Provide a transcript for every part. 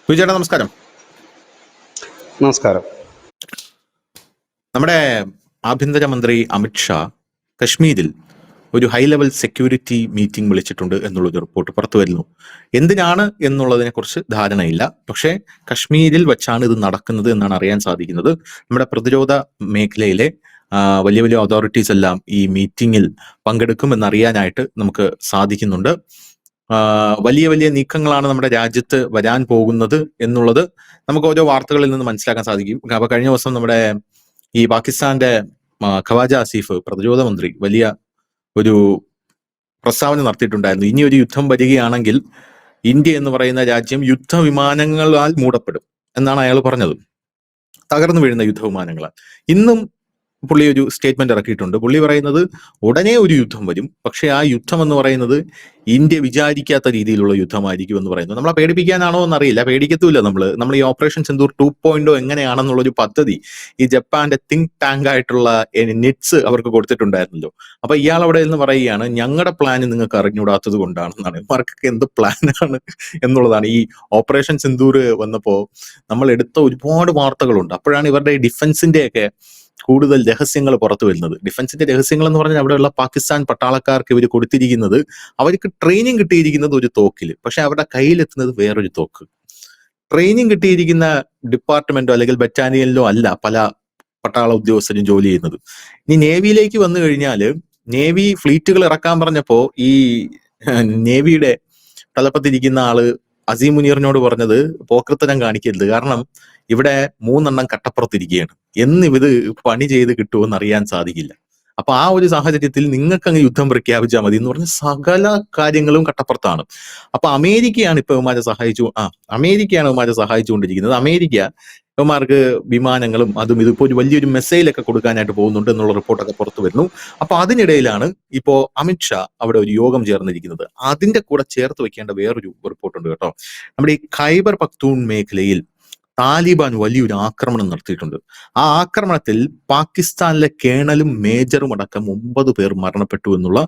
വിജയേട്ടാ നമസ്കാരം. നമസ്കാരം. നമ്മുടെ ആഭ്യന്തരമന്ത്രി അമിത്ഷാ കശ്മീരിൽ ഒരു ഹൈ ലെവൽ സെക്യൂരിറ്റി മീറ്റിംഗ് വിളിച്ചിട്ടുണ്ട് എന്നുള്ളൊരു റിപ്പോർട്ട് പുറത്തു വരുന്നു. എന്തിനാണ് എന്നുള്ളതിനെ കുറിച്ച് ധാരണയില്ല. പക്ഷേ കശ്മീരിൽ വെച്ചാണ് ഇത് നടക്കുന്നത് എന്നാണ് അറിയാൻ സാധിക്കുന്നത്. നമ്മുടെ പ്രതിരോധ മേഖലയിലെ വലിയ വലിയ അതോറിറ്റീസ് എല്ലാം ഈ മീറ്റിംഗിൽ പങ്കെടുക്കും എന്നറിയാനായിട്ട് നമുക്ക് സാധിക്കുന്നുണ്ട്. വലിയ വലിയ നീക്കങ്ങളാണ് നമ്മുടെ രാജ്യത്ത് വരാൻ പോകുന്നത് എന്നുള്ളത് നമുക്ക് ഓരോ വാർത്തകളിൽ നിന്ന് മനസ്സിലാക്കാൻ സാധിക്കും. അപ്പൊ കഴിഞ്ഞ ദിവസം നമ്മുടെ ഈ പാകിസ്ഥാന്റെ ഖവാജ ആസിഫ് പ്രതിരോധ മന്ത്രി വലിയ ഒരു പ്രസ്താവന നടത്തിയിട്ടുണ്ടായിരുന്നു. ഇനി ഒരു യുദ്ധം വരികയാണെങ്കിൽ ഇന്ത്യ എന്ന് പറയുന്ന രാജ്യം യുദ്ധവിമാനങ്ങളാൽ മൂടപ്പെടും എന്നാണ് അയാൾ പറഞ്ഞത്. തകർന്നു വീഴുന്ന യുദ്ധവിമാനങ്ങളാൽ. ഇന്നും പുള്ളി ഒരു സ്റ്റേറ്റ്മെന്റ് ഇറക്കിയിട്ടുണ്ട്. പുള്ളി പറയുന്നത് ഉടനെ ഒരു യുദ്ധം വരും, പക്ഷെ ആ യുദ്ധം എന്ന് പറയുന്നത് ഇന്ത്യ വിചാരിക്കാത്ത രീതിയിലുള്ള യുദ്ധമായിരിക്കും എന്ന് പറയുന്നത്. നമ്മളെ പേടിപ്പിക്കാനാണോ എന്നറിയില്ല. പേടിക്കത്തുമില്ല. നമ്മൾ ഈ ഓപ്പറേഷൻ സിന്ദൂർ 2.0 എങ്ങനെയാണെന്നുള്ളൊരു പദ്ധതി ഈ ജപ്പാന്റെ തിങ്ക് ടാങ്ക് ആയിട്ടുള്ള നെറ്റ്സ് അവർക്ക് കൊടുത്തിട്ടുണ്ടായിരുന്നല്ലോ. അപ്പൊ ഇയാൾ അവിടെ നിന്ന് പറയുകയാണ്, ഞങ്ങളുടെ പ്ലാൻ നിങ്ങൾക്ക് അറിഞ്ഞുകൂടാത്തത് കൊണ്ടാണെന്നാണ്. ഇവർക്ക് എന്ത് പ്ലാനാണ് എന്നുള്ളതാണ്. ഈ ഓപ്പറേഷൻ സിന്ദൂർ വന്നപ്പോ നമ്മൾ എടുത്ത ഒരുപാട് വാർത്തകളുണ്ട്. അപ്പോഴാണ് ഇവരുടെ ഡിഫൻസിന്റെ ഒക്കെ കൂടുതൽ രഹസ്യങ്ങൾ പുറത്തു വരുന്നത്. ഡിഫൻസിന്റെ രഹസ്യങ്ങൾ എന്ന് പറഞ്ഞാൽ അവിടെയുള്ള പാകിസ്ഥാൻ പട്ടാളക്കാർക്ക് ഇവർ കൊടുത്തിരിക്കുന്നത്, അവർക്ക് ട്രെയിനിങ് കിട്ടിയിരിക്കുന്നത് ഒരു തോക്കിൽ, പക്ഷെ അവരുടെ കയ്യിലെത്തുന്നത് വേറൊരു തോക്ക്. ട്രെയിനിങ് കിട്ടിയിരിക്കുന്ന ഡിപ്പാർട്ട്മെന്റോ അല്ലെങ്കിൽ ബറ്റാലിയനിലോ അല്ല പല പട്ടാള ഉദ്യോഗസ്ഥരും ജോലി ചെയ്യുന്നത്. ഇനി നേവിയിലേക്ക് വന്നു കഴിഞ്ഞാല് നേവി ഫ്ലീറ്റുകൾ ഇറക്കാൻ പറഞ്ഞപ്പോ ഈ നേവിയുടെ തലപ്പത്തിരിക്കുന്ന ആള് അസീം മുനീറിനോട് പറഞ്ഞത് പോക്കൃത്തരം കാണിക്കരുത്, കാരണം ഇവിടെ 3 കട്ടപ്പുറത്തിരിക്കുകയാണ്, എന്നിവത് പണി ചെയ്ത് കിട്ടുമെന്ന് അറിയാൻ സാധിക്കില്ല. അപ്പൊ ആ ഒരു സാഹചര്യത്തിൽ നിങ്ങൾക്ക് അങ്ങ് യുദ്ധം പ്രഖ്യാപിച്ചാൽ മതി എന്ന് പറഞ്ഞ സകല കാര്യങ്ങളും കട്ടപ്പുറത്താണ്. അപ്പൊ അമേരിക്കയാണ് ഇപ്പൊ ഇവന്മാരെ സഹായിച്ചുകൊണ്ടിരിക്കുന്നത്. അമേരിക്ക ഇവന്മാർക്ക് വിമാനങ്ങളും അതും ഇതിപ്പോ ഒരു വലിയൊരു മെസ്സേജൊക്കെ കൊടുക്കാനായിട്ട് പോകുന്നുണ്ട് എന്നുള്ള റിപ്പോർട്ടൊക്കെ പുറത്തു വരുന്നു. അപ്പൊ അതിനിടയിലാണ് ഇപ്പോ അമിത്ഷാ അവിടെ ഒരു യോഗം ചേർന്നിരിക്കുന്നത്. അതിന്റെ കൂടെ ചേർത്ത് വെക്കേണ്ട വേറൊരു റിപ്പോർട്ടുണ്ട് കേട്ടോ. നമ്മുടെ ഈ ഖൈബർ പഖ്തൂൺ മേഖലയിൽ താലിബാൻ വലിയൊരു ആക്രമണം നടത്തിയിട്ടുണ്ട്. ആ ആക്രമണത്തിൽ പാകിസ്ഥാനിലെ കേണലും മേജറും അടക്കം 9 പേർ മരണപ്പെട്ടു എന്നുള്ള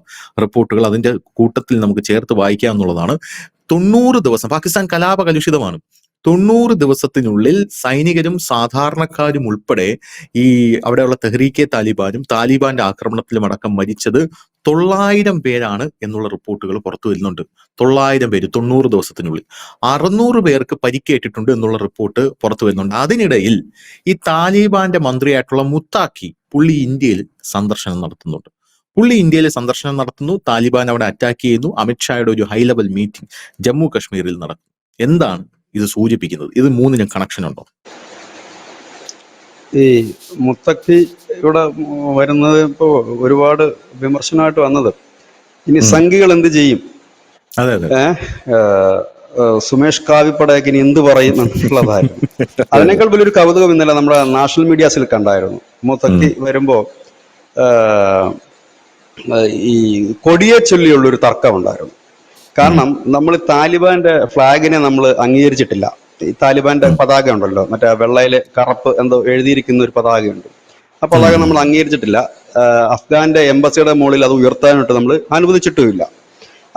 റിപ്പോർട്ടുകൾ അതിന്റെ കൂട്ടത്തിൽ നമുക്ക് ചേർത്ത് വായിക്കാവുന്നതാണ്. 90 ദിവസം പാകിസ്ഥാൻ കലാപകലുഷിതമാണ്. 90 ദിവസത്തിനുള്ളിൽ സൈനികരും സാധാരണക്കാരും ഉൾപ്പെടെ ഈ അവിടെയുള്ള തെഹ്രീക്കെ താലിബാനും താലിബാന്റെ ആക്രമണത്തിലും അടക്കം മരിച്ചത് 900 പേരാണ് എന്നുള്ള റിപ്പോർട്ടുകൾ പുറത്തു വരുന്നുണ്ട്. 900 പേര് 90 ദിവസത്തിനുള്ളിൽ. 600 പേർക്ക് പരിക്കേറ്റിട്ടുണ്ട് എന്നുള്ള റിപ്പോർട്ട് പുറത്തു വരുന്നുണ്ട്. അതിനിടയിൽ ഈ താലിബാന്റെ മന്ത്രിയായിട്ടുള്ള മുത്താക്കി പുള്ളി ഇന്ത്യയിൽ സന്ദർശനം നടത്തുന്നു. താലിബാൻ അവിടെ അറ്റാക്ക് ചെയ്യുന്നു. അമിത്ഷായുടെ ഒരു ഹൈ ലെവൽ മീറ്റിംഗ് ജമ്മു കശ്മീരിൽ നടക്കും. എന്താണ് ഇത് സൂചിപ്പിക്കുന്നത്? ഇത് മൂന്നിനും കണക്ഷൻ ഉണ്ടോ? ഈ മുത്തക്കി ഇവിടെ വരുന്നത് ഇപ്പോ ഒരുപാട് വിമർശനമായിട്ട് വന്നത്, ഇനി സംഘികൾ എന്ത് ചെയ്യും, അതെ അതെ സുമേഷ് കാവിപ്പടയൊക്കെ ഇനി എന്ത് പറയും എന്നുള്ളതായിരുന്നു. അതിനേക്കാൾ വലിയൊരു കൗതുകം ഇന്നലെ നമ്മുടെ നാഷണൽ മീഡിയാസിൽ കണ്ടായിരുന്നു. മുത്തക്കി വരുമ്പോ ഈ കൊടിയെ ചൊല്ലിയുള്ളൊരു തർക്കമുണ്ടായിരുന്നു. കാരണം നമ്മൾ താലിബാന്റെ ഫ്ലാഗിനെ നമ്മൾ അംഗീകരിച്ചിട്ടില്ല. ഈ താലിബാന്റെ പതാക ഉണ്ടല്ലോ, മറ്റേ വെള്ളയില് കറുപ്പ് എന്തോ എഴുതിയിരിക്കുന്ന ഒരു പതാകയുണ്ട്. ആ പതാക നമ്മൾ അംഗീകരിച്ചിട്ടില്ല. അഫ്ഗാന്റെ എംബസിയുടെ മുകളിൽ അത് ഉയർത്താനായിട്ട് നമ്മൾ അനുവദിച്ചിട്ടുമില്ല.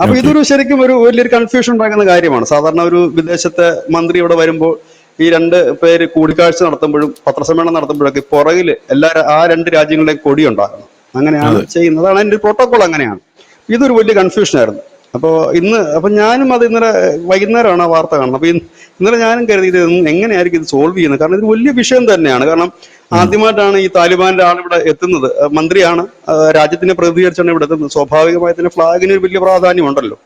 അപ്പൊ ഇതൊരു ശരിക്കും ഒരു വലിയൊരു കൺഫ്യൂഷൻ ഉണ്ടാക്കുന്ന കാര്യമാണ്. സാധാരണ ഒരു വിദേശത്തെ മന്ത്രി ഇവിടെ വരുമ്പോൾ ഈ 2 പേര് കൂടിക്കാഴ്ച നടത്തുമ്പോഴും പത്രസമ്മേളനം നടത്തുമ്പോഴൊക്കെ പുറകില് ആ 2 രാജ്യങ്ങളുടെയും കൊടി ഉണ്ടാകണം. അങ്ങനെയാണ് ചെയ്യുന്നത്. അതാണ് അതിന്റെ പ്രോട്ടോകോൾ, അങ്ങനെയാണ്. ഇതൊരു വലിയ കൺഫ്യൂഷൻ ആയിരുന്നു. അപ്പൊ ഞാനും അത് ഇന്നലെ വൈകുന്നേരമാണ് ആ വാർത്ത കാണുന്നത്. അപ്പൊ ഇന്നലെ ഞാനും കരുതി ഇത് എങ്ങനെയായിരിക്കും ഇത് സോൾവ് ചെയ്യുന്നത്. കാരണം ഇത് വലിയ വിഷയം തന്നെയാണ്. കാരണം ആദ്യമായിട്ടാണ് ഈ താലിബാന്റെ ആളിവിടെ എത്തുന്നത്. മന്ത്രിയാണ്, രാജ്യത്തിനെ പ്രതിനിധീകരിച്ചാണ് ഇവിടെ എത്തുന്നത്. സ്വാഭാവികമായി തന്നെ ഫ്ലാഗിന് ഒരു വലിയ പ്രാധാന്യം ഉണ്ടല്ലോ.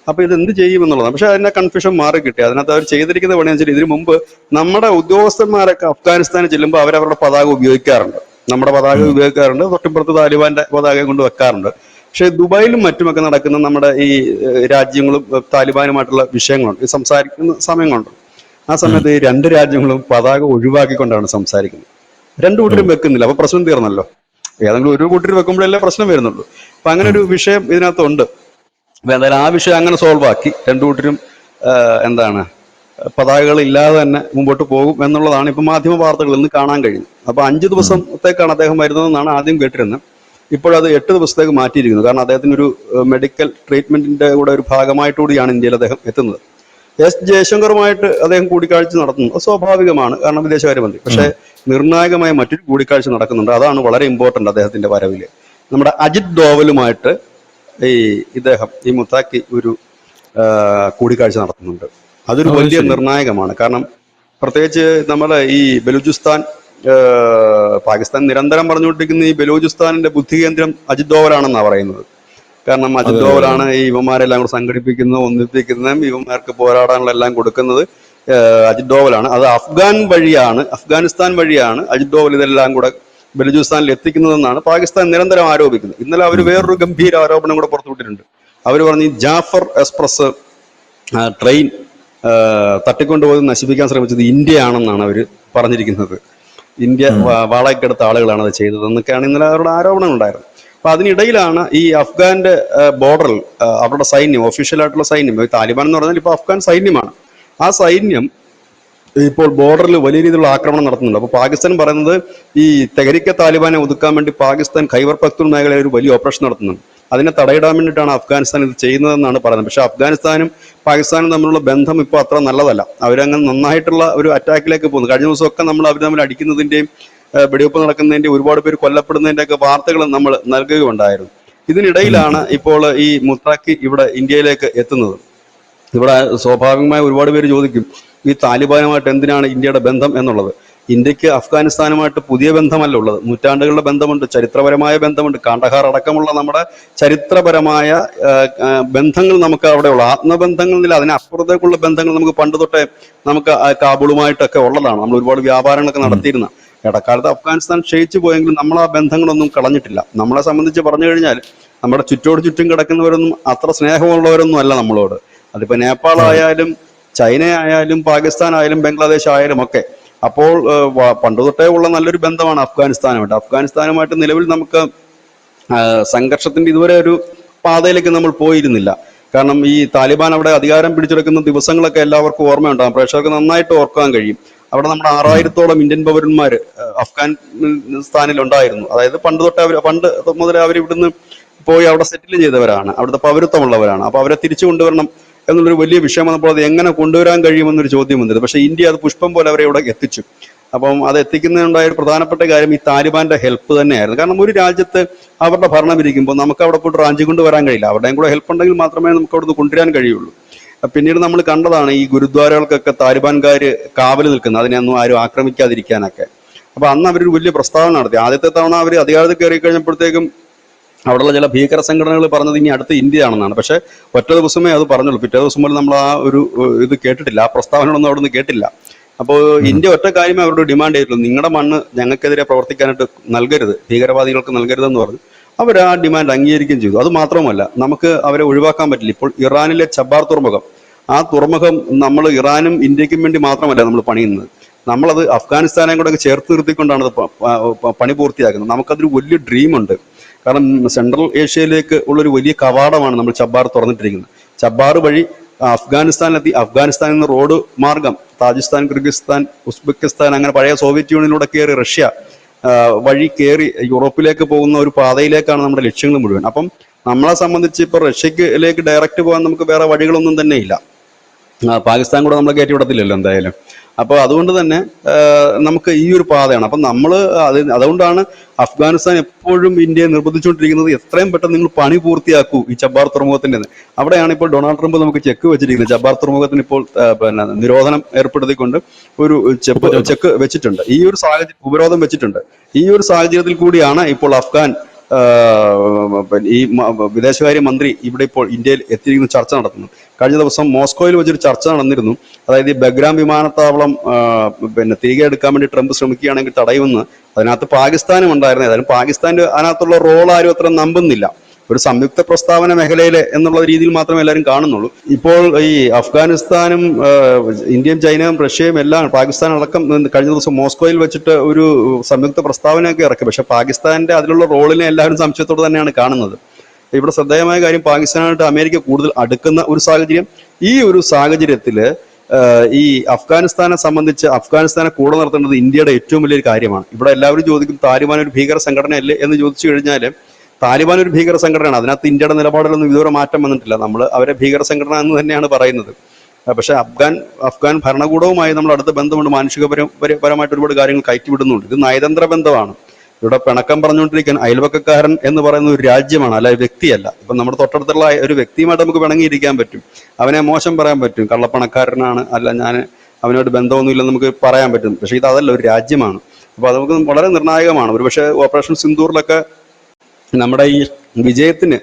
അപ്പൊ ഇത് എന്ത് ചെയ്യുമെന്നുള്ളതാണ്. പക്ഷെ അതിന്റെ കൺഫ്യൂഷൻ മാറി കിട്ടി. അതിനകത്ത് അവർ ചെയ്തിരിക്കുന്ന പണിയെന്ന് വെച്ചാൽ, ഇതിനു മുമ്പ് നമ്മുടെ ഉദ്യോഗസ്ഥന്മാരൊക്കെ അഫ്ഗാനിസ്ഥാനിൽ ചെല്ലുമ്പോൾ അവരവരുടെ പതാക ഉപയോഗിക്കാറുണ്ട്. നമ്മുടെ പതാക ഉപയോഗിക്കാറുണ്ട്. തൊട്ടിപ്പുറത്ത് താലിബാന്റെ പതാക കൊണ്ട് വെക്കാറുണ്ട്. പക്ഷെ ദുബായിലും മറ്റുമൊക്കെ നടക്കുന്ന നമ്മുടെ ഈ രാജ്യങ്ങളും താലിബാനുമായിട്ടുള്ള വിഷയങ്ങളുണ്ട്, സംസാരിക്കുന്ന സമയങ്ങളുണ്ട്. ആ സമയത്ത് ഈ 2 രാജ്യങ്ങളും പതാക ഒഴിവാക്കിക്കൊണ്ടാണ് സംസാരിക്കുന്നത്. 2 കൂട്ടരും വെക്കുന്നില്ല. അപ്പൊ പ്രശ്നം തീർന്നല്ലോ. ഏതെങ്കിലും ഒരു കൂട്ടർ വെക്കുമ്പോഴല്ലേ പ്രശ്നം വരുന്നുള്ളൂ. അപ്പൊ അങ്ങനെ ഒരു വിഷയം ഇതിനകത്തുണ്ട്. അപ്പൊ എന്തായാലും ആ വിഷയം അങ്ങനെ സോൾവ് ആക്കി 2 കൂട്ടരും പതാകകൾ ഇല്ലാതെ തന്നെ മുമ്പോട്ട് പോകും എന്നുള്ളതാണ് ഇപ്പൊ മാധ്യമ വാർത്തകളിൽ നിന്ന് കാണാൻ കഴിയുന്നത്. അപ്പൊ 5 ദിവസത്തേക്കാണ് അദ്ദേഹം വരുന്നതെന്നാണ് ആദ്യം കേട്ടിരുന്നത്. ഇപ്പോഴത് 8 ദിവസത്തേക്ക് മാറ്റിയിരിക്കുന്നു. കാരണം അദ്ദേഹത്തിന് ഒരു മെഡിക്കൽ ട്രീറ്റ്മെന്റിന്റെ കൂടെ ഒരു ഭാഗമായിട്ടുകൂടിയാണ് ഇന്ത്യയിൽ അദ്ദേഹം എത്തുന്നത്. എസ് ജയശങ്കറുമായിട്ട് അദ്ദേഹം കൂടിക്കാഴ്ച നടത്തുന്നു, അത് സ്വാഭാവികമാണ്, കാരണം വിദേശകാര്യമന്ത്രി. പക്ഷേ നിർണായകമായ മറ്റൊരു കൂടിക്കാഴ്ച നടക്കുന്നുണ്ട്, അതാണ് വളരെ ഇമ്പോർട്ടന്റ് അദ്ദേഹത്തിന്റെ വരവില്. നമ്മുടെ അജിത് ഡോവലുമായിട്ട് ഈ മുത്താക്കി ഒരു കൂടിക്കാഴ്ച നടത്തുന്നുണ്ട്. അതൊരു അത് വലിയ ശരി. നിർണായകമാണ്. കാരണം പ്രത്യേകിച്ച് നമ്മുടെ ഈ ബലൂചിസ്ഥാൻ, പാകിസ്ഥാൻ നിരന്തരം പറഞ്ഞുകൊണ്ടിരിക്കുന്ന ഈ ബലൂചിസ്ഥാനിന്റെ ബുദ്ധി കേന്ദ്രം അജിത് ഡോവലാണെന്നാണ് പറയുന്നത്. കാരണം അജിത് അതെ, അതെ, അതെ. ഡോവലാണ് ഈ ഇവന്മാരെല്ലാം കൂടെ സംഘടിപ്പിക്കുന്നതും ഒന്നിപ്പിക്കുന്നതും ഇവന്മാർക്ക് പോരാടാനുള്ള എല്ലാം കൊടുക്കുന്നത് അജിത് ഡോവലാണ്. അത് അഫ്ഗാനിസ്ഥാൻ വഴിയാണ് അജിത് ഡോവൽ ഇതെല്ലാം കൂടെ ബലൂചിസ്ഥാനിൽ എത്തിക്കുന്നതെന്നാണ് പാകിസ്ഥാൻ നിരന്തരം ആരോപിക്കുന്നത്. ഇന്നലെ അവർ ഉം, ഉം. വേറൊരു ഗംഭീര ആരോപണം കൂടെ പുറത്തുവിട്ടിട്ടുണ്ട്. അവർ പറഞ്ഞ് ഈ ജാഫർ എക്സ്പ്രസ് ട്രെയിൻ തട്ടിക്കൊണ്ടുപോയി നശിപ്പിക്കാൻ ശ്രമിച്ചത് ഇന്ത്യയാണെന്നാണ് അവർ പറഞ്ഞിരിക്കുന്നത്. ഇന്ത്യ ഉം. വാടകയ്ക്കെടുത്ത ആളുകളാണ് അത് ചെയ്തതെന്നൊക്കെയാണ് ഇന്നലെ അവരുടെ ആരോപണം ഉണ്ടായിരുന്നത്. അപ്പൊ അതിനിടയിലാണ് ഈ അഫ്ഗാന്റെ ബോർഡറിൽ അവരുടെ സൈന്യം, ഒഫീഷ്യലായിട്ടുള്ള സൈന്യം, താലിബാൻ എന്ന് പറഞ്ഞാൽ ഇപ്പൊ അഫ്ഗാൻ സൈന്യമാണ്, ആ സൈന്യം ഇപ്പോൾ ബോർഡറിൽ വലിയ രീതിയിലുള്ള ആക്രമണം നടത്തുന്നുണ്ട്. അപ്പോൾ പാകിസ്ഥാൻ പറയുന്നത് ഈ തെഹരിക്കെ താലിബാനെ ഒതുക്കാൻ വേണ്ടി പാകിസ്ഥാൻ ഖൈബർ പഖ്തൂൺ മേഖലയിൽ ഒരു വലിയ ഓപ്പറേഷൻ നടത്തുന്നുണ്ട്. അതിനെ തടയിടാൻ വേണ്ടിയിട്ടാണ് അഫ്ഗാനിസ്ഥാൻ ഇത് ചെയ്യുന്നതെന്നാണ് പറയുന്നത്. പക്ഷേ അഫ്ഗാനിസ്ഥാനും പാകിസ്ഥാനും തമ്മിലുള്ള ബന്ധം ഇപ്പോൾ അത്ര നല്ലതല്ല. അവരങ്ങനെ നന്നായിട്ടുള്ള ഒരു അറ്റാക്കിലേക്ക് പോകുന്നു. കഴിഞ്ഞ ദിവസമൊക്കെ നമ്മൾ അവർ തമ്മിൽ അടിക്കുന്നതിൻ്റെയും വെടിവെപ്പ് നടക്കുന്നതിൻ്റെയും ഒരുപാട് പേര് കൊല്ലപ്പെടുന്നതിൻ്റെ ഒക്കെ വാർത്തകൾ നമ്മൾ നൽകുകയുണ്ടായിരുന്നു. ഉം, ഇതിനിടയിലാണ് ഉം. ഇപ്പോൾ ഈ മുത്താക്കി ഇവിടെ ഇന്ത്യയിലേക്ക് എത്തുന്നത്. ഇവിടെ സ്വാഭാവികമായി ഒരുപാട് പേര് ചോദിക്കും, ഈ താലിബാനുമായിട്ട് എന്തിനാണ് ഇന്ത്യയുടെ ബന്ധം എന്നുള്ളത്. ഇന്ത്യക്ക് അഫ്ഗാനിസ്ഥാനുമായിട്ട് പുതിയ ബന്ധമല്ല ഉള്ളത്, നൂറ്റാണ്ടുകളുടെ ബന്ധമുണ്ട്, ചരിത്രപരമായ ബന്ധമുണ്ട്. കാണ്ഡഹാർ അടക്കമുള്ള നമ്മുടെ ചരിത്രപരമായ ബന്ധങ്ങൾ നമുക്ക് അവിടെയുള്ള ആത്മബന്ധങ്ങളിൽ അതിനപ്പുറത്തേക്കുള്ള ബന്ധങ്ങൾ നമുക്ക് പണ്ട് തൊട്ടേ നമുക്ക് കാബൂളുമായിട്ടൊക്കെ ഉള്ളതാണ്. നമ്മൾ ഒരുപാട് വ്യാപാരങ്ങളൊക്കെ ഉം. നടത്തിയിരുന്ന. ഇടക്കാലത്ത് അഫ്ഗാനിസ്ഥാൻ ക്ഷയിച്ചു പോയെങ്കിലും നമ്മൾ ആ ബന്ധങ്ങളൊന്നും കളഞ്ഞിട്ടില്ല. നമ്മളെ സംബന്ധിച്ച് പറഞ്ഞു കഴിഞ്ഞാൽ നമ്മുടെ ചുറ്റോട് ചുറ്റും കിടക്കുന്നവരൊന്നും അത്ര സ്നേഹമുള്ളവരൊന്നും അല്ല നമ്മളോട്. അതിപ്പോ നേപ്പാൾ അതെ. ആയാലും ചൈന ആയാലും പാകിസ്ഥാൻ ആയാലും ബംഗ്ലാദേശ് ആയാലും ഒക്കെ. അപ്പോൾ പണ്ട് തൊട്ടേ ഉള്ള നല്ലൊരു ബന്ധമാണ് അഫ്ഗാനിസ്ഥാനുമായിട്ട്. അഫ്ഗാനിസ്ഥാനുമായിട്ട് നിലവിൽ നമുക്ക് സംഘർഷത്തിന്റെ ഇതുവരെ ഒരു പാതയിലേക്ക് നമ്മൾ പോയിരുന്നില്ല. കാരണം ഈ താലിബാൻ അവിടെ അധികാരം പിടിച്ചെടുക്കുന്ന ദിവസങ്ങളൊക്കെ എല്ലാവർക്കും ഓർമ്മയുണ്ടാകും, പ്രേക്ഷകർക്ക് നന്നായിട്ട് ഓർക്കാൻ കഴിയും. അവിടെ നമ്മുടെ ഉം. 6000-ഓളം ഇന്ത്യൻ പൗരന്മാർ അഫ്ഗാനിസ്ഥാനിൽ ഉണ്ടായിരുന്നു. അതായത് പണ്ട് മുതലേ അവർ ഇവിടുന്ന് പോയി അവിടെ സെറ്റിൽ ചെയ്തവരാണ്, അവിടുത്തെ പൗരത്വമുള്ളവരാണ്. അപ്പൊ അവരെ തിരിച്ചു കൊണ്ടുവരണം എന്നുള്ളൊരു വലിയ വിഷയം വന്നപ്പോൾ അത് എങ്ങനെ കൊണ്ടുവരാൻ കഴിയുമെന്നൊരു ചോദ്യം വന്നത്. പക്ഷേ ഇന്ത്യ അത് പുഷ്പം പോലെ അവരെ ഇവിടെ എത്തിച്ചു. അപ്പം അത് എത്തിക്കുന്നതിനുണ്ടായ ഒരു പ്രധാനപ്പെട്ട കാര്യം ഈ താലിബാന്റെ ഹെൽപ്പ് തന്നെയായിരുന്നു. കാരണം ഒരു രാജ്യത്ത് അവരുടെ ഭരണം ഇരിക്കുമ്പോൾ നമുക്ക് അവിടെ പോയിട്ട് റാഞ്ചി കൊണ്ടുവരാൻ കഴിയില്ല, അവരുടെയും കൂടെ ഹെൽപ്പ് ഉണ്ടെങ്കിൽ മാത്രമേ നമുക്ക് അവിടുന്ന് കൊണ്ടുവരാൻ കഴിയുള്ളൂ. പിന്നീട് നമ്മൾ കണ്ടതാണ് ഈ ഗുരുദ്വാരകൾക്കൊക്കെ താലിബാൻകാർ കാവൽ നിൽക്കുന്നത്, അതിനെയൊന്നും ആരും ആക്രമിക്കാതിരിക്കാനൊക്കെ. അപ്പൊ അന്ന് അവരൊരു വലിയ പ്രസ്താവന നടത്തി. ആദ്യത്തെ തവണ അവർ അധികാരത്തിൽ കയറി കഴിഞ്ഞപ്പോഴത്തേക്കും അവിടെയുള്ള ചില ഭീകര സംഘടനകൾ പറഞ്ഞത് ഇനി അടുത്ത ഇന്ത്യയാണെന്നാണ്. പക്ഷെ ഒറ്റ ദിവസമേ അത് പറഞ്ഞുള്ളൂ. പിറ്റേ ദിവസം മുതൽ നമ്മൾ ആ ഒരു ഇത് കേട്ടിട്ടില്ല, ആ പ്രസ്താവനകളൊന്നും അവിടെ നിന്ന് കേട്ടില്ല. അപ്പോൾ ഉം. ഇന്ത്യ ഒറ്റ കാര്യമേ അവരോട് ഡിമാൻഡ് ചെയ്തിട്ടുള്ളൂ, നിങ്ങളുടെ മണ്ണ് ഞങ്ങൾക്കെതിരെ പ്രവർത്തിക്കാനായിട്ട് നൽകരുത്, ഭീകരവാദികൾക്ക് നൽകരുതെന്ന് പറഞ്ഞു. അവർ ആ ഡിമാൻഡ് അംഗീകരിക്കുകയും ചെയ്തു. അത് മാത്രമല്ല, നമുക്ക് അവരെ ഒഴിവാക്കാൻ പറ്റില്ല. ഇപ്പോൾ ഇറാനിലെ ചബാർ തുറമുഖം, ആ തുറമുഖം നമ്മൾ ഇറാനും ഇന്ത്യക്കും വേണ്ടി മാത്രമല്ല നമ്മൾ പണിയുന്നത്, നമ്മളത് അഫ്ഗാനിസ്ഥാനെ കൂടെ ചേർത്ത് നിർത്തിക്കൊണ്ടാണ് അത് പണി പൂർത്തിയാക്കുന്നത്. നമുക്കതൊരു വലിയ ഡ്രീമുണ്ട്. കാരണം സെൻട്രൽ ഏഷ്യയിലേക്ക് ഉള്ളൊരു വലിയ കവാടമാണ് നമ്മൾ ചബ്ബാർ തുറന്നിട്ടിരിക്കുന്നത്. ചബ്ബാർ വഴി അഫ്ഗാനിസ്ഥാനിലെത്തി അഫ്ഗാനിസ്ഥാനിൽ നിന്ന് റോഡ് മാർഗം താജിസ്ഥാൻ, കിർഗിസ്ഥാൻ, ഉസ്ബെക്കിസ്ഥാൻ, അങ്ങനെ പഴയ സോവിയറ്റ് യൂണിയനിലൂടെ കയറി റഷ്യ വഴി കയറി യൂറോപ്പിലേക്ക് പോകുന്ന ഒരു പാതയിലേക്കാണ് നമ്മുടെ ലക്ഷ്യങ്ങൾ മുഴുവൻ. അപ്പം നമ്മളെ സംബന്ധിച്ച് ഇപ്പോൾ റഷ്യയിലേക്ക് ഡയറക്റ്റ് പോകാൻ നമുക്ക് വേറെ വഴികളൊന്നും തന്നെ ഇല്ല. പാകിസ്ഥാൻ കൂടെ നമ്മൾ കയറ്റി വിടത്തില്ലല്ലോ എന്തായാലും. അപ്പോൾ അതുകൊണ്ട് തന്നെ നമുക്ക് ഈ ഒരു പാതയാണ്. അപ്പം നമ്മൾ അതുകൊണ്ടാണ് അഫ്ഗാനിസ്ഥാൻ എപ്പോഴും ഇന്ത്യയെ നിർബന്ധിച്ചുകൊണ്ടിരിക്കുന്നത്, എത്രയും പെട്ടെന്ന് നിങ്ങൾ പണി പൂർത്തിയാക്കൂ ഈ ചബ്ബാർ തുറമുഖത്തിന്റെ. അവിടെയാണ് ഇപ്പോൾ ഡൊണാൾഡ് ട്രംപ് നമുക്ക് ചെക്ക് വെച്ചിരിക്കുന്നത്. ചബ്ബാർ തുറമുഖത്തിന് ഇപ്പോൾ പിന്നെ നിരോധനം ഏർപ്പെടുത്തിക്കൊണ്ട് ഒരു ഉപരോധം. ചെക്ക് വെച്ചിട്ടുണ്ട്. ഈ ഒരു സാഹചര്യം ഉപരോധം വെച്ചിട്ടുണ്ട്. ഈ ഒരു സാഹചര്യത്തിൽ കൂടിയാണ് ഇപ്പോൾ അഫ്ഗാൻ ഈ വിദേശകാര്യ മന്ത്രി ഇവിടെ ഇപ്പോൾ ഇന്ത്യയിൽ എത്തിയിരിക്കുന്ന ചർച്ച നടത്തുന്നു. കഴിഞ്ഞ ദിവസം മോസ്കോയിൽ വെച്ചൊരു ചർച്ച നടന്നിരുന്നു. അതായത് ഈ ബഗ്രാം വിമാനത്താവളം തിരികെ എടുക്കാൻ വേണ്ടി ട്രംപ് ശ്രമിക്കുകയാണെങ്കിൽ തടയുമെന്ന്. അതിനകത്ത് പാകിസ്ഥാനും ഉണ്ടായിരുന്നു. ഏതായാലും പാകിസ്ഥാന്റെ അതിനകത്തുള്ള റോൾ ആരും അത്ര നമ്പുന്നില്ല. ഒരു സംയുക്ത പ്രസ്താവന മേഖലയിലെ എന്നുള്ള രീതിയിൽ മാത്രമേ എല്ലാവരും കാണുന്നുള്ളൂ. ഇപ്പോൾ ഈ അഫ്ഗാനിസ്ഥാനും ഇന്ത്യയും ചൈനയും റഷ്യയും എല്ലാം പാകിസ്ഥാൻ അടക്കം കഴിഞ്ഞ ദിവസം മോസ്കോയിൽ വെച്ചിട്ട് ഒരു സംയുക്ത പ്രസ്താവനയൊക്കെ ഇറക്കി. പക്ഷെ പാകിസ്ഥാന്റെ അതിലുള്ള റോളിനെ എല്ലാവരും സംശയത്തോടെ തന്നെയാണ് കാണുന്നത്. ഇവിടെ ശ്രദ്ധേയമായ കാര്യം, പാകിസ്ഥാനായിട്ട് അമേരിക്ക കൂടുതൽ അടുക്കുന്ന ഒരു സാഹചര്യം. ഈ ഒരു സാഹചര്യത്തില് ഈ അഫ്ഗാനിസ്ഥാനെ സംബന്ധിച്ച് അഫ്ഗാനിസ്ഥാനെ കൂടെ നിർത്തേണ്ടത് ഇന്ത്യയുടെ ഏറ്റവും വലിയൊരു കാര്യമാണ്. ഇവിടെ എല്ലാവരും ചോദിക്കും, താലിബാൻ ഒരു ഭീകര സംഘടനയല്ലേ എന്ന് ചോദിച്ചു കഴിഞ്ഞാൽ, താലിബാൻ ഒരു ഭീകര സംഘടനയാണ്. അതിനകത്ത് ഇന്ത്യയുടെ നിലപാടിലൊന്നും ഇതുവരെ മാറ്റം വന്നിട്ടില്ല. നമ്മൾ അവരെ ഭീകര സംഘടന എന്ന് തന്നെയാണ് പറയുന്നത്. പക്ഷേ അഫ്ഗാൻ ഭരണകൂടവുമായി നമ്മൾ അടുത്ത ബന്ധമുണ്ട്, മാനുഷികപരമായിട്ട് ഒരുപാട് കാര്യങ്ങൾ കയറ്റിവിടുന്നുണ്ട്. ഇത് നയതന്ത്ര ബന്ധമാണ്. ഇവിടെ പിണക്കം പറഞ്ഞുകൊണ്ടിരിക്കാൻ അയൽവക്കക്കാരൻ എന്ന് പറയുന്ന ഒരു രാജ്യമാണ്, അല്ല വ്യക്തിയല്ല. ഇപ്പം നമ്മുടെ തൊട്ടടുത്തുള്ള ഒരു വ്യക്തിയുമായിട്ട് നമുക്ക് പിണങ്ങിയിരിക്കാൻ പറ്റും, അവനെ മോശം പറയാൻ പറ്റും, കള്ളപ്പണക്കാരനാണ്, അല്ല ഞാൻ അവനോട് ബന്ധമൊന്നുമില്ലെന്ന് നമുക്ക് പറയാൻ പറ്റും. പക്ഷേ ഇതല്ല, ഒരു രാജ്യമാണ്. അപ്പോൾ അത് നമുക്ക് വളരെ നിർണായകമാണ്. ഒരുപക്ഷെ ഓപ്പറേഷൻ സിന്ദൂറിലൊക്കെ നമ്മുടെ ഈ വിജയത്തിന്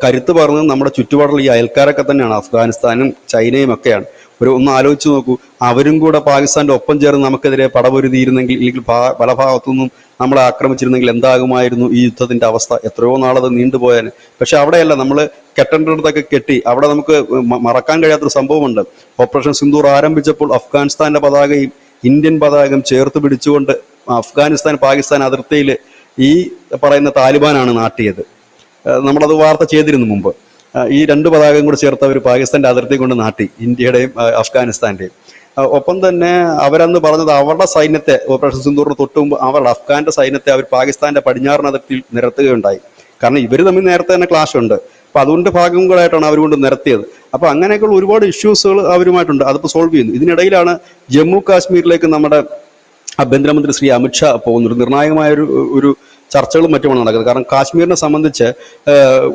കരുത്ത് പറഞ്ഞത് നമ്മുടെ ചുറ്റുപാടുള്ള ഈ അയൽക്കാരൊക്കെ തന്നെയാണ്, അഫ്ഗാനിസ്ഥാനും ചൈനയും ഒക്കെയാണ്. ഒന്ന് ആലോചിച്ച് നോക്കൂ, അവരും കൂടെ പാകിസ്ഥാന്റെ ഒപ്പം ചേർന്ന് നമുക്കെതിരെ പടപൊരുതിയിരുന്നെങ്കിൽ, ഇല്ലെങ്കിൽ പല ഭാഗത്തുനിന്നും നമ്മളെ ആക്രമിച്ചിരുന്നെങ്കിൽ എന്താകുമായിരുന്നു ഈ യുദ്ധത്തിന്റെ അവസ്ഥ? എത്രയോ നാളത് നീണ്ടുപോയാന്. പക്ഷെ അവിടെയല്ല, നമ്മൾ കെട്ടേണ്ടടുത്തൊക്കെ കെട്ടി. അവിടെ നമുക്ക് മറക്കാൻ കഴിയാത്തൊരു സംഭവമുണ്ട്. ഓപ്പറേഷൻ സിന്ദൂർ ആരംഭിച്ചപ്പോൾ അഫ്ഗാനിസ്ഥാന്റെ പതാകയും ഇന്ത്യൻ പതാകയും ചേർത്ത് പിടിച്ചുകൊണ്ട് പാകിസ്ഥാൻ അതിർത്തിയിൽ ഈ പറയുന്ന താലിബാനാണ് നാട്ടിയത്. നമ്മളത് വാർത്ത ചെയ്തിരുന്നു മുമ്പ്. ഈ രണ്ട് പതാകയും കൂടെ ചേർത്ത് അവർ പാകിസ്ഥാന്റെ അതിർത്തി കൊണ്ട് നാട്ടി, ഇന്ത്യയുടെയും അഫ്ഗാനിസ്ഥാന്റെയും. ഒപ്പം തന്നെ അവരന്ന് പറഞ്ഞത് അവരുടെ സൈന്യത്തെ, ഓപ്പറേഷൻ സിന്ദൂറിന് തൊട്ട് മുമ്പ് അവരുടെ അഫ്ഗാന്റെ സൈന്യത്തെ അവർ പാകിസ്ഥാന്റെ പടിഞ്ഞാറൻ അതിർത്തിയിൽ നിരത്തുകയുണ്ടായി. കാരണം ഇവർ തമ്മിൽ നേരത്തെ തന്നെ ക്ലാഷ് ഉണ്ട്. അപ്പൊ അതുകൊണ്ട് ഭാഗങ്ങളായിട്ടാണ് അവർ കൊണ്ട് നിരത്തിയത്. അപ്പൊ അങ്ങനെയൊക്കെയുള്ള ഒരുപാട് ഇഷ്യൂസുകൾ അവരുമായിട്ടുണ്ട്. അതിപ്പോൾ സോൾവ് ചെയ്യുന്നു. ഇതിനിടയിലാണ് ജമ്മു കാശ്മീരിലേക്ക് നമ്മുടെ ആഭ്യന്തരമന്ത്രി ശ്രീ അമിത്ഷാ പോകുന്നത്. നിർണായകമായ ഒരു ചർച്ചകളും മറ്റുമാണ് നടക്കുന്നത്. കാരണം കാശ്മീരിനെ സംബന്ധിച്ച്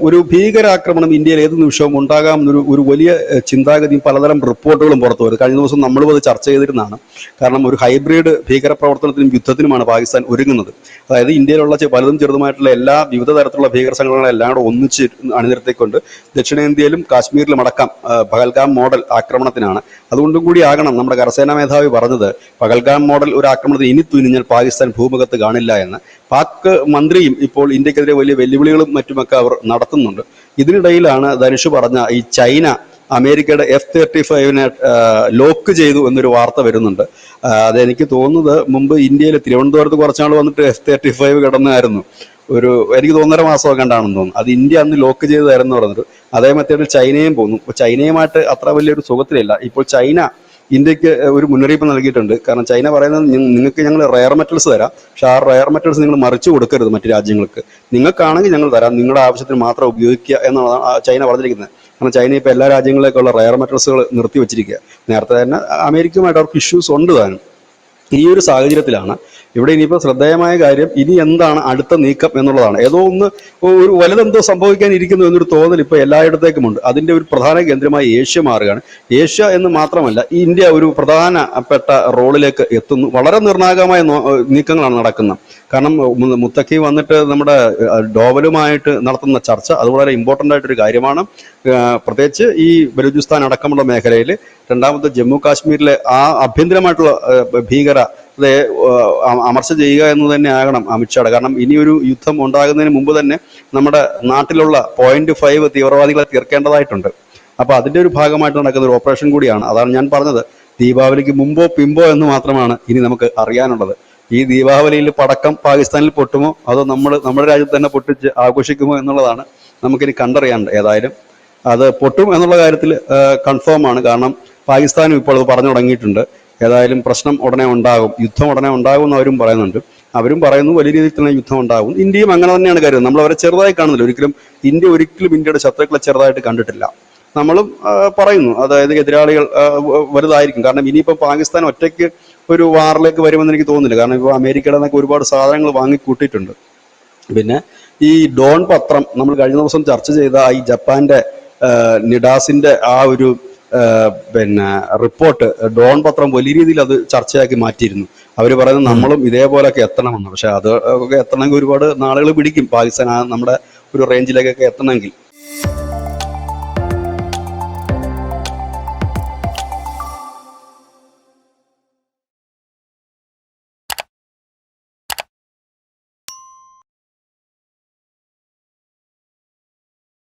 ഒരു ഭീകരാക്രമണം ഇന്ത്യയിൽ ഏത് നിമിഷവും ഉണ്ടാകാമെന്നൊരു വലിയ ചിന്താഗതിയും പലതരം റിപ്പോർട്ടുകളും പുറത്തു വരും. കഴിഞ്ഞ ദിവസം നമ്മളും അത് ചർച്ച ചെയ്തിരുന്നതാണ്. കാരണം ഒരു ഹൈബ്രിഡ് ഭീകരപ്രവർത്തനത്തിനും യുദ്ധത്തിനുമാണ് പാകിസ്ഥാൻ ഒരുങ്ങുന്നത്. അതായത് ഇന്ത്യയിലുള്ള പലതും ചെറുതുമായിട്ടുള്ള വിവിധ തരത്തിലുള്ള ഭീകര സംഘടനകളെല്ലാം കൂടെ ഒന്നിച്ച് അണിനിരത്തിക്കൊണ്ട് ദക്ഷിണേന്ത്യയിലും കാശ്മീരിലും അടക്കം പഹൽഗാം മോഡൽ ആക്രമണത്തിനാണ്. അതുകൊണ്ടും കൂടി ആകണം നമ്മുടെ കരസേനാ മേധാവി പറഞ്ഞത്, പഹൽഗാം മോഡൽ ഒരു ആക്രമണത്തിന് ഇനി തുനിഞ്ഞാൽ പാകിസ്ഥാൻ ഭൂമുഖത്ത് കാണില്ല എന്ന്. പാക് മന്ത്രിയും ഇപ്പോൾ ഇന്ത്യക്കെതിരെ വലിയ വെല്ലുവിളികളും മറ്റുമൊക്കെ അവർ നടത്തുന്നുണ്ട്. ഇതിനിടയിലാണ് ധനുഷ് പറഞ്ഞ ഈ ചൈന അമേരിക്കയുടെ F-35 ലോക്ക് ചെയ്തു എന്നൊരു വാർത്ത വരുന്നുണ്ട്. അതെനിക്ക് തോന്നുന്നത് മുമ്പ് ഇന്ത്യയിൽ തിരുവനന്തപുരത്ത് കുറച്ചാൾ വന്നിട്ട് F-35 കിടന്നായിരുന്നു. എനിക്ക് 1.5 മാസമൊക്കെ കണ്ടാണെന്ന് തോന്നുന്നു. അത് ഇന്ത്യ അന്ന് ലോക്ക് ചെയ്തതായിരുന്നു പറഞ്ഞിട്ട്. അതേ മെത്തേഡിൽ ചൈനയും പോകുന്നു. ഇപ്പോൾ ചൈനയുമായിട്ട് അത്ര വലിയൊരു സുഖത്തിലില്ല. ഇപ്പോൾ ചൈന ഇന്ത്യക്ക് ഒരു മുന്നറിയിപ്പ് നൽകിയിട്ടുണ്ട്. കാരണം ചൈന പറയുന്നത്, നിങ്ങൾക്ക് ഞങ്ങൾ റെയർ മെറ്റൽസ് തരാം, പക്ഷെ ആ റെയർ മെറ്റൽസ് നിങ്ങൾ മറിച്ചു കൊടുക്കരുത് മറ്റു രാജ്യങ്ങൾക്ക്. നിങ്ങൾക്കാണെങ്കിൽ ഞങ്ങൾ തരാം, നിങ്ങളുടെ ആവശ്യത്തിന് മാത്രം ഉപയോഗിക്കുക എന്നാണ് ചൈന പറഞ്ഞിരിക്കുന്നത്. കാരണം ചൈന ഇപ്പോൾ എല്ലാ രാജ്യങ്ങളിലേക്കുള്ള റെയർ മെറ്റൽസുകൾ നിർത്തിവെച്ചിരിക്കുക. നേരത്തെ തന്നെ അമേരിക്കയുമായിട്ട് അവർക്ക് ഇഷ്യൂസ് ഉണ്ട് താനും. ഈ ഒരു സാഹചര്യത്തിലാണ് ഇവിടെ ഇനിയിപ്പോൾ ശ്രദ്ധേയമായ കാര്യം, ഇനി എന്താണ് അടുത്ത നീക്കം എന്നുള്ളതാണ്. ഒരു വലുതെന്തോ സംഭവിക്കാനിരിക്കുന്നു എന്നൊരു തോന്നൽ ഇപ്പോൾ എല്ലായിടത്തേക്കുമുണ്ട്. അതിൻ്റെ ഒരു പ്രധാന കേന്ദ്രമായി ഏഷ്യ മാറുകയാണ്. ഏഷ്യ എന്ന് മാത്രമല്ല, ഇന്ത്യ ഒരു പ്രധാനപ്പെട്ട റോളിലേക്ക് എത്തുന്നു. വളരെ നിർണായകമായ നീക്കങ്ങളാണ് നടക്കുന്നത്. കാരണം മുത്തഖി വന്നിട്ട് നമ്മുടെ ഡോവലുമായിട്ട് നടത്തുന്ന ചർച്ച അത് വളരെ ഇമ്പോർട്ടൻ്റ് ആയിട്ടൊരു കാര്യമാണ്. പ്രത്യേകിച്ച് ഈ ബലൂചിസ്ഥാൻ അടക്കമുള്ള മേഖലയിൽ, രണ്ടാമത്തെ ജമ്മു കാശ്മീരിലെ ആ ആഭ്യന്തരമായിട്ടുള്ള ഭീകരതയെ അമർച്ച ചെയ്യുക എന്ന് തന്നെ ആകണം അമിത്ഷായുടെ. കാരണം ഇനിയൊരു യുദ്ധം ഉണ്ടാകുന്നതിന് മുമ്പ് തന്നെ നമ്മുടെ നാട്ടിലുള്ള 0.5 തീവ്രവാദികളെ തീർക്കേണ്ടതായിട്ടുണ്ട്. അപ്പോൾ അതിൻ്റെ ഒരു ഭാഗമായിട്ട് നടക്കുന്ന ഒരു ഓപ്പറേഷൻ കൂടിയാണ്. അതാണ് ഞാൻ പറഞ്ഞത്, ദീപാവലിക്ക് മുമ്പോ പിമ്പോ എന്ന് മാത്രമാണ് ഇനി നമുക്ക് അറിയാനുള്ളത്. ഈ ദീപാവലിയിൽ പടക്കം പാകിസ്ഥാനിൽ പൊട്ടുമോ അതോ നമ്മുടെ രാജ്യത്ത് തന്നെ പൊട്ടിച്ച് ആഘോഷിക്കുമോ എന്നുള്ളതാണ് നമുക്കിനി കണ്ടറിയാനുണ്ട്. ഏതായാലും അത് പൊട്ടും എന്നുള്ള കാര്യത്തിൽ കൺഫേം ആണ്. കാരണം പാകിസ്ഥാനും ഇപ്പോൾ അത് പറഞ്ഞു തുടങ്ങിയിട്ടുണ്ട്. ഏതായാലും പ്രശ്നം ഉടനെ ഉണ്ടാകും, യുദ്ധം ഉടനെ ഉണ്ടാകും എന്ന് അവരും പറയുന്നുണ്ട്. അവരും പറയുന്നു വലിയ രീതിയിൽ തന്നെ യുദ്ധം ഉണ്ടാകും. ഇന്ത്യയും അങ്ങനെ തന്നെയാണ് കരുതുന്നത്. നമ്മൾ അവരെ ചെറുതായി കാണുന്നില്ല. ഇന്ത്യ ഒരിക്കലും ഇന്ത്യയുടെ ശത്രുക്കളെ ചെറുതായിട്ട് കണ്ടിട്ടില്ല. നമ്മളും പറയുന്നു, അതായത് എതിരാളികൾ വലുതായിരിക്കും. കാരണം ഇനിയിപ്പോൾ പാകിസ്ഥാൻ ഒറ്റയ്ക്ക് ഒരു വാറിലേക്ക് വരുമെന്ന് എനിക്ക് തോന്നുന്നില്ല. കാരണം ഇപ്പോൾ അമേരിക്കയുടെ നിന്നൊക്കെ ഒരുപാട് സാധനങ്ങൾ വാങ്ങിക്കൂട്ടിയിട്ടുണ്ട്. പിന്നെ ഈ ഡോൺ പത്രം നമ്മൾ കഴിഞ്ഞ ദിവസം ചർച്ച ചെയ്ത ഈ ജപ്പാന്റെ നിഡാസിന്റെ ആ ഒരു റിപ്പോർട്ട്, ഡോൺ പത്രം വലിയ രീതിയിൽ അത് ചർച്ചയാക്കി മാറ്റിയിരുന്നു. അവർ പറയുന്നത് നമ്മളും ഇതേപോലെയൊക്കെ എത്തണമെന്ന്. പക്ഷെ അത് ഒക്കെ എത്തണമെങ്കിൽ ഒരുപാട് നാളുകൾ പിടിക്കും. പാകിസ്ഥാൻ നമ്മുടെ ഒരു റേഞ്ചിലേക്കൊക്കെ എത്തണമെങ്കിൽ.